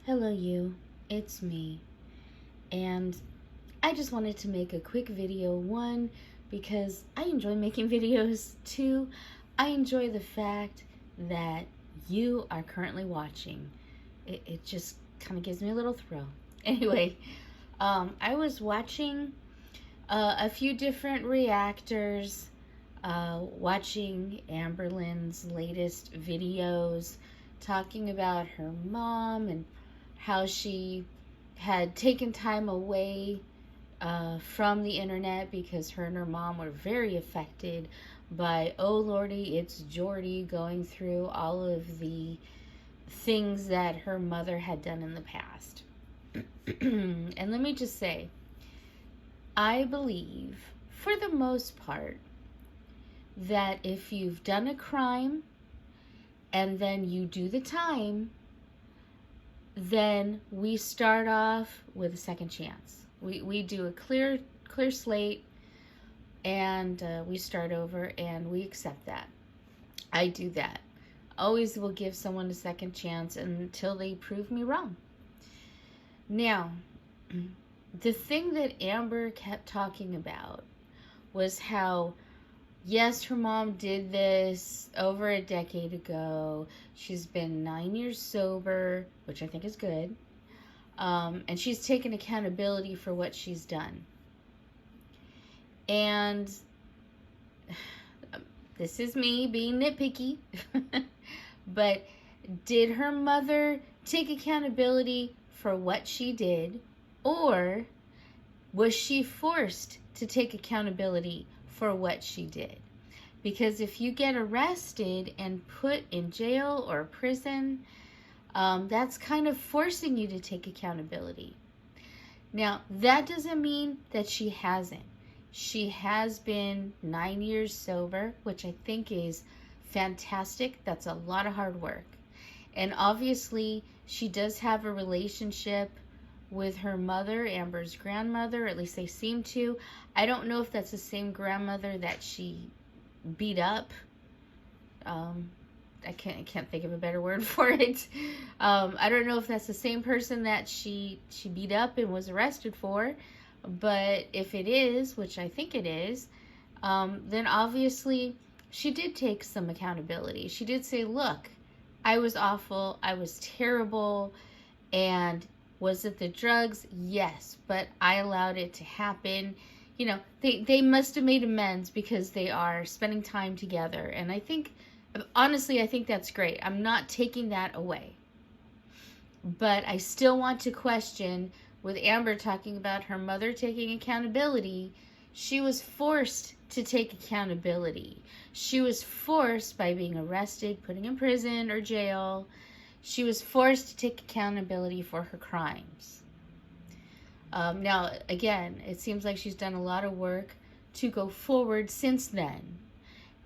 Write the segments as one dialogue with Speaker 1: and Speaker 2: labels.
Speaker 1: Hello, you. It's me. And I just wanted to make a quick video. One, because I enjoy making videos. Two, I enjoy the fact that you are currently watching. It just kind of gives me a little thrill. Anyway, I was watching a few different reactors, watching Amberlynn's latest videos talking about her mom and how she had taken time away from the internet because her and her mom were very affected by, oh lordy, it's Jordy, going through all of the things that her mother had done in the past. And let me just say, I believe, for the most part, that if you've done a crime and then you do the time, then we start off with a second chance. We do a clear slate, and we start over, and we accept that. I do that. Always will give someone a second chance until they prove me wrong. Now, the thing that Amber kept talking about was how, yes, her mom did this over a decade ago. She's been 9 years sober, which I think is good. And she's taken accountability for what she's done. And this is me being nitpicky. But did her mother take accountability for what she did? Or was she forced to take accountability for what she did? Because if you get arrested and put in jail or prison, that's kind of forcing you to take accountability. Now, that doesn't mean that she hasn't. She has been 9 years sober, which I think is fantastic. That's a lot of hard work. And obviously, she does have a relationship with her mother, Amber's grandmother, at least they seem to. I don't know if that's the same grandmother that she beat up. I can't think of a better word for it. I don't know if that's the same person that she beat up and was arrested for, but if it is, which I think it is, then obviously she did take some accountability. She did say, look, I was awful, I was terrible, and was it the drugs? Yes, but I allowed it to happen. You know, they must have made amends because they are spending time together. And I think, honestly, I think that's great. I'm not taking that away. But I still want to question, with Amber talking about her mother taking accountability, she was forced to take accountability. She was forced by being arrested, put in prison or jail. She was forced to take accountability for her crimes. Now, again, it seems like she's done a lot of work to go forward since then.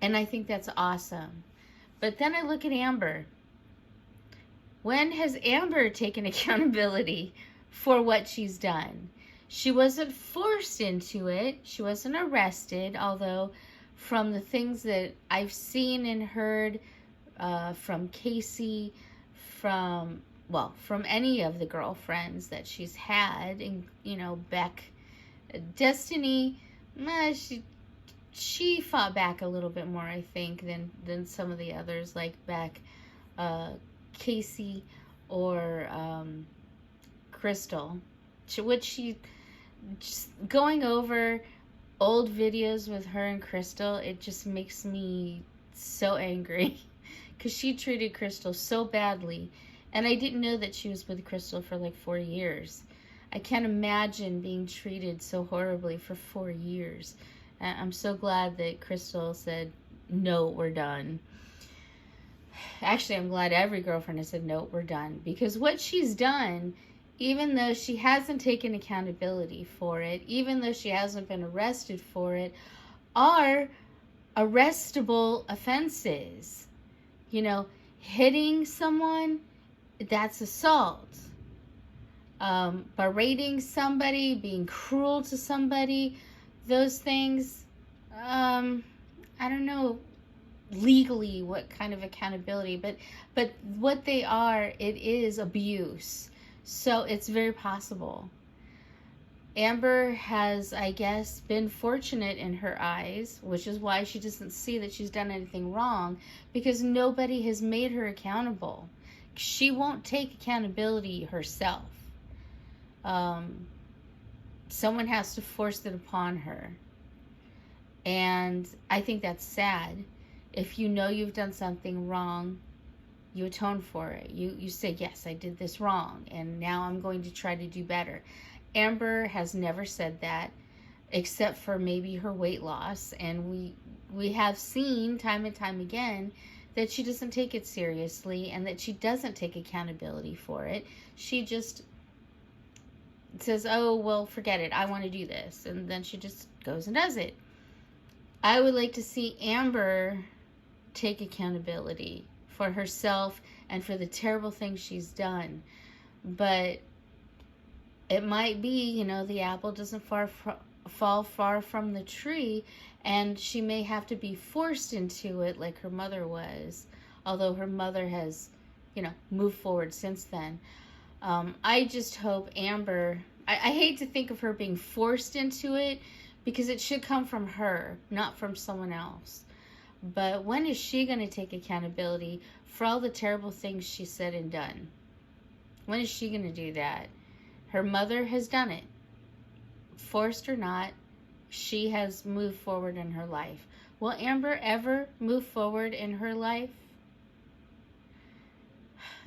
Speaker 1: And I think that's awesome. But then I look at Amber. When has Amber taken accountability for what she's done? She wasn't forced into it. She wasn't arrested, although from the things that I've seen and heard from Casey, from any of the girlfriends that she's had, and Beck, Destiny, she fought back a little bit more, I think, than some of the others, like Beck, Casey, or Crystal. She just going over old videos with her and Crystal, it just makes me so angry. Because she treated Crystal so badly. And I didn't know that she was with Crystal for like 4 years. I can't imagine being treated so horribly for 4 years. I'm so glad that Crystal said, no, we're done. Actually, I'm glad every girlfriend has said, no, we're done. Because what she's done, even though she hasn't taken accountability for it, even though she hasn't been arrested for it, are arrestable offenses. Hitting someone, that's assault. Berating somebody, being cruel to somebody, those things, I don't know legally what kind of accountability, but what they are, it is abuse. So it's very possible. Amber has, I guess, been fortunate in her eyes, which is why she doesn't see that she's done anything wrong, because nobody has made her accountable. She won't take accountability herself. Someone has to force it upon her. And I think that's sad. If you know you've done something wrong, you atone for it. You say, yes, I did this wrong, and now I'm going to try to do better. Amber has never said that, except for maybe her weight loss. And we have seen time and time again that she doesn't take it seriously and that she doesn't take accountability for it. She just says, oh, well, forget it. I want to do this. And then she just goes and does it. I would like to see Amber take accountability for herself and for the terrible things she's done. But it might be, the apple doesn't fall far from the tree, and she may have to be forced into it like her mother was, although her mother has, moved forward since then. I just hope Amber, I hate to think of her being forced into it, because it should come from her, not from someone else. But when is she going to take accountability for all the terrible things she said and done? When is she going to do that? Her mother has done it. Forced or not, she has moved forward in her life. Will Amber ever move forward in her life?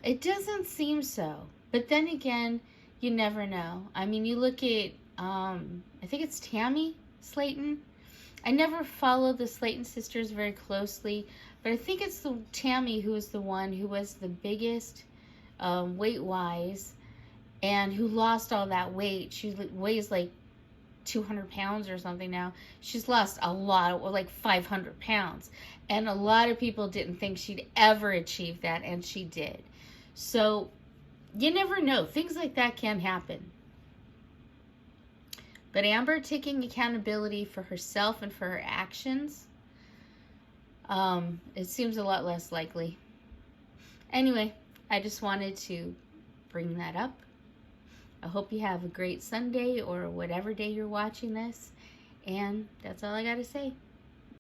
Speaker 1: It doesn't seem so. But then again, you never know. I mean, you look at, I think it's Tammy Slaton. I never followed the Slaton sisters very closely, but I think it's the Tammy who is the one who was the biggest weight-wise, and who lost all that weight. She weighs like 200 pounds or something now. She's lost a lot, like 500 pounds. And a lot of people didn't think she'd ever achieve that, and she did. So you never know. Things like that can happen. But Amber taking accountability for herself and for her actions, it seems a lot less likely. Anyway, I just wanted to bring that up. I hope you have a great Sunday or whatever day you're watching this. And that's all I got to say.